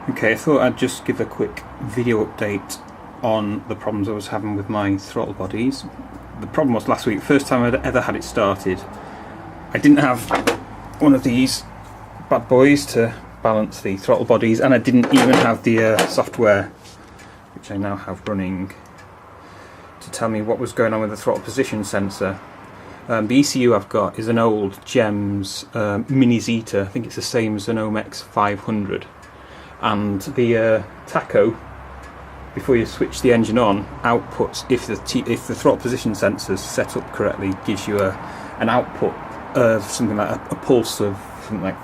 Okay, I thought I'd just give a quick video update on the problems I was having with my throttle bodies. The problem was last week, first time I'd ever had it started, I didn't have one of these bad boys to balance the throttle bodies, and I didn't even have the software, which I now have running, to tell me what was going on with the throttle position sensor. The ECU I've got is an old GEMS Minizeta. I think it's the same as an Omex 500. And the tacho, before you switch the engine on, outputs, if the throttle position sensor is set up correctly, gives you an output of something like a pulse of something like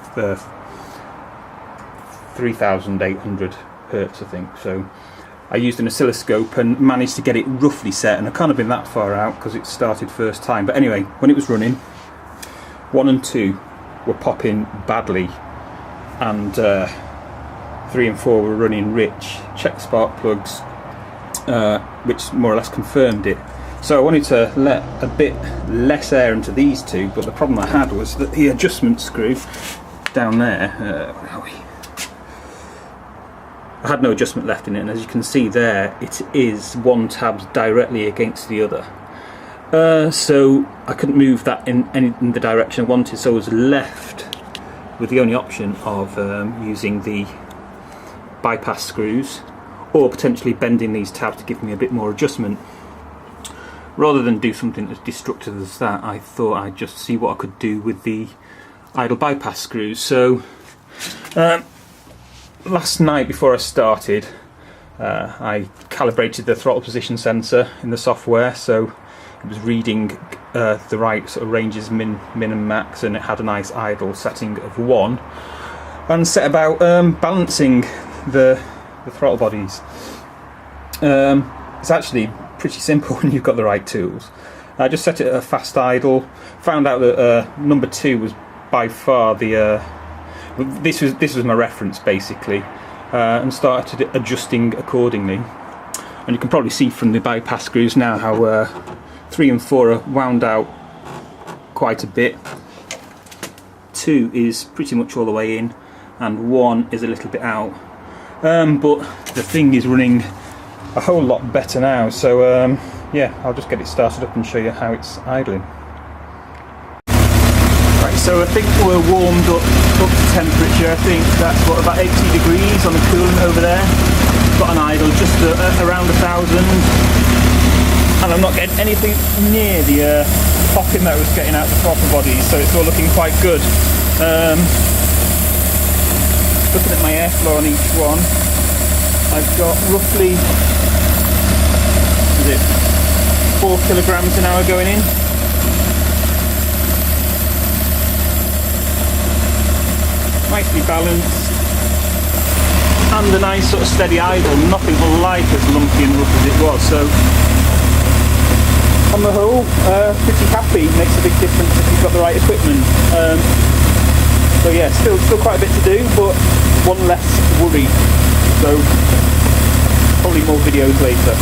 3,800 hertz, I think. So I used an oscilloscope and managed to get it roughly set, and I can't have been that far out because it started first time. But anyway, when it was running, 1 and 2 were popping badly, and 3 and 4 were running rich. Checked spark plugs, which more or less confirmed it. So I wanted to let a bit less air into these two, but the problem I had was that the adjustment screw down there, where are we? I had no adjustment left in it, and as you can see there, it is one tab directly against the other. So I couldn't move that in the direction I wanted, so I was left with the only option of using the bypass screws, or potentially bending these tabs to give me a bit more adjustment. Rather than do something as destructive as that, I thought I'd just see what I could do with the idle bypass screws. So last night before I started, I calibrated the throttle position sensor in the software, so it was reading the right sort of ranges, min and max, and it had a nice idle setting of 1, and set about balancing the throttle bodies. It's actually pretty simple when you've got the right tools. I just set it at a fast idle, found out that number 2 was by far the this was my reference basically, and started adjusting accordingly. And you can probably see from the bypass screws now how 3 and 4 are wound out quite a bit. 2 is pretty much all the way in, and 1 is a little bit out. But the thing is running a whole lot better now, so yeah, I'll just get it started up and show you how it's idling. Right, so I think we're warmed up to temperature. I think that's what, about 80 degrees on the coolant over there. Got an idle just around 1,000, and I'm not getting anything near the popping that I was getting out the throttle body, so it's all looking quite good. Looking at my airflow on each one, I've got roughly 4 kilograms an hour going in. Nicely balanced, and a nice sort of steady idle, nothing like as lumpy and rough as it was. So on the whole, pretty happy. Makes a big difference if you've got the right equipment. So yeah, still quite a bit to do, but one less worry. So probably more videos later.